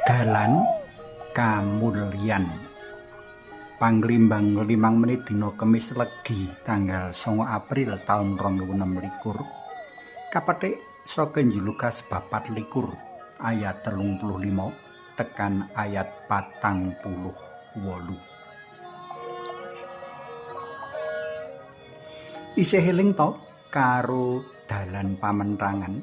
Dalan kamulyan Panglimbang 5 menit dina Kemis Legi tanggal 9 April taun 2026 kapetik saka Injil Lukas bab 24 ayat 35 tekan ayat 48. Isih eling to karo dalan pamentangan?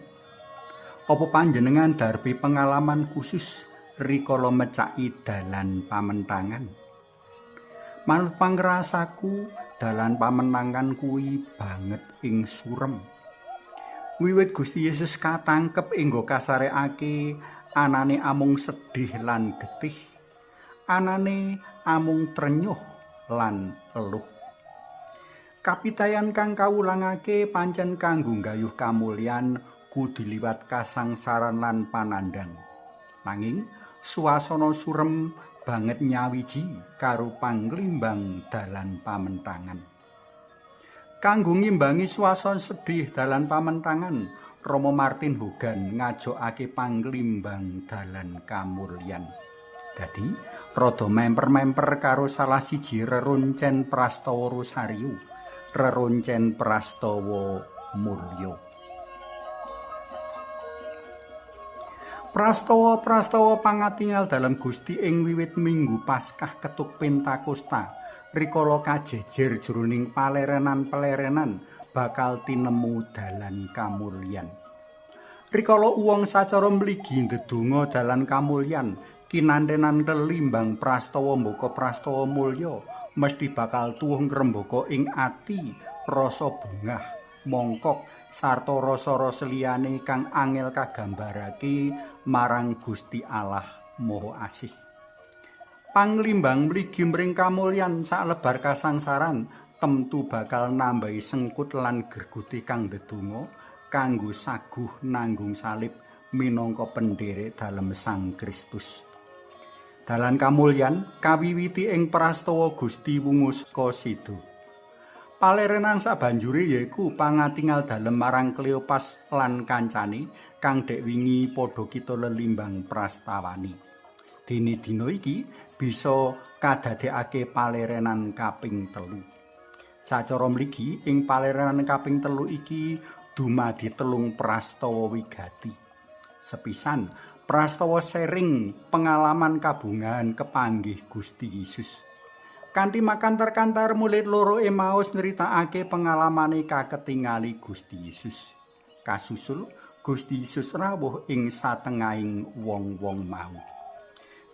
Apa panjenengan darbi pengalaman khusus rikala mecaki dalan pamentangan? Manut pangrasaku, dalan pamentangan kuwi banget ing surem. Wiwit Gusti Yesus katangkep enggo kasarekake, anane amung sedih lan getih. Anane amung trenyuh lan eluh. Kapitayan kang kawulangake pancen kanggo nggayuh kamulyan kudu liwat kasangsaran lan panandang. Nanging suasana surem banget nyawiji karo panglimbang dalan pamentangan. Kanggo ngimbangi suasana sedih dalan pamentangan, Rama Martin Hogan ngajokake panglimbang dalan kamulyan. Dadi rada memper-memper karo salah siji reroncen prastawa Rosario, reroncen prastawa mulya. Prastawa-prastawa pangatingal dalam Gusti ing wiwit Minggu Paskah ketuk Pentakosta rikala kajejer jroning palerenan-palerenan bakal tinemu dalan kamulyan. Rikala uwong sacara mligi ndedonga dalan kamulyan kinantenan kelimbang prastawa mbaka prastawa mulya mesti bakal tuwuh ngrembaka ing ati rasa bungah mongkok sarta rasa-rasa liyane kang angel kagambarake marang Gusti Allah Maha Asih. Panglimbang mligi mring kamulyan saklebar kasangsaran temtu bakal nambahi sengkut lan gerguti kang ndedonga kanggo saguh nanggung salib minangka pendherek dalem Sang Kristus. Dalan kamulyan kawiwiti ing prastawa Gusti Wungu saka Sido. Palerenan sabanjure yaiku pangatingal dalem marang Kleopas lan kancane kang dek wingi padha kita lelimbang prastawani. Dene dina iki bisa kadadekake palerenan kaping 3. Sacara mligi ing palerenan kaping 3 iki dumadi 3 prastawa wigati. Sepisan prastawa sering pengalaman kabungahan kepanggih Gusti Yesus. Kanthi makantar-kantar murid loro Emmaus nyritakake pengalamane kaketingali Gusti Yesus. Kasusul Gusti Yesus rawuh ing satengahing wong-wong mau.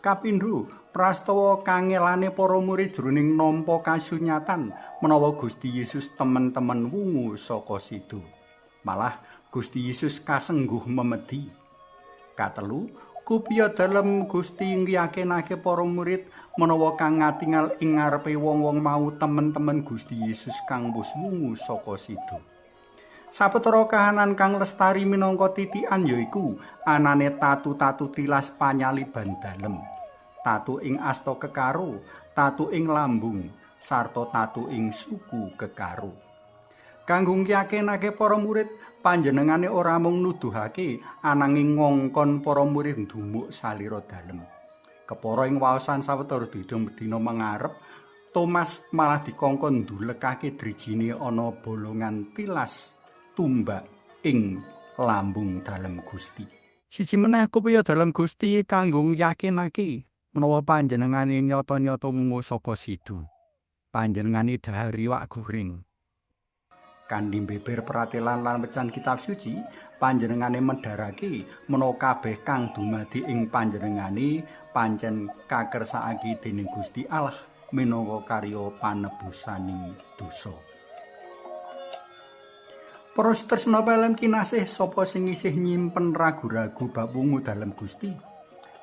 Kapindho, prastawa kangelane para murid jroning nampa kasunyatan menawa Gusti Yesus temen-temen wungu saka Sido. Malah Gusti Yesus kasengguh memedi. Katelu, kupiya dalem Gusti ngyakinake para murid menawa kang ngatingal ing ngarepe wong-wong mau temen-temen Gusti Yesus kang wis wungu saka Sido. Sapetara kahanan kang lestari minangka titikan yaiku anane tatu-tatu tilas panyaliban dalem, tatu ing asta kekaro, tatu ing lambung, sarta tatu ing suku kekaro. Kanggo ngyakinake para murid, panjenengane ora mung nuduhake ananging ngongkon para murid ndumuk salira dalem. Kepara ing waosan sawetara dina mangarep, Thomas malah dikongkon ndulekake drijine ana bolongan tilas tumbak ing lambung dalem Gusti. Siji meneh kupiya dalem Gusti kanggo yakinake menawa panjenengane nyata-nyata wungu saka Sido. Panjenengane dhahar iwak goreng. Kanthi beber pratelan lan wecan kitab suci, panjenengane medharake menawa kabeh kang dumadi ing panjenengane pancen kakersakake dening Gusti Allah minangka karya panebusaning dosa. Para tresna pelem kinasih sapa sing isih nyimpen ragu-ragu bab wungu dalem Gusti.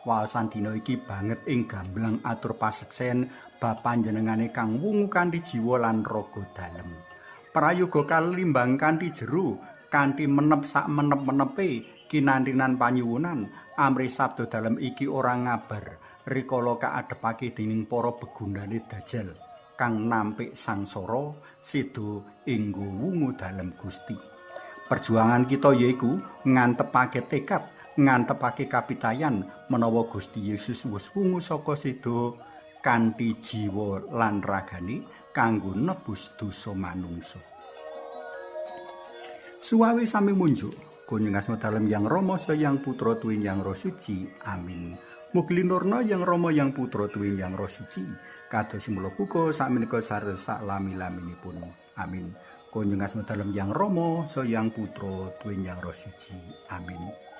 Waosan dina iki banget ing gamblang atur paseksen bab panjenengane kang wungu kanthi jiwa lan raga dalem. Prayoga kalimbang kanthi jero kanthi menep sak menep-menepe kinantinan panyuwunan amri sabda dalem iki ora ngabar rikala kaadhepake dening para begundane Dajjal kang nampik sangsara Sido enggo wungu dalem Gusti. Perjuangan kita yaiku ngantepake tekad, ngantepake kapitayan menawa Gusti Yesus wis wungu saka seda kanthi jiwa lan ragane kanggo nebus dosa manungsa. Suwawe sami munjuk, kunjung asma dalem Yang Rama Yang Putra Tuwin Yang Roh Suci. Amin. Mugi linurna Yang Rama Yang Putra Tuwin Yang Roh Suci, kados mula buka sakmenika sareng saklami-laminipun. Amin. Kunjung asma dalem Yang Rama Yang Putra Tuwin Yang Roh Suci. Amin.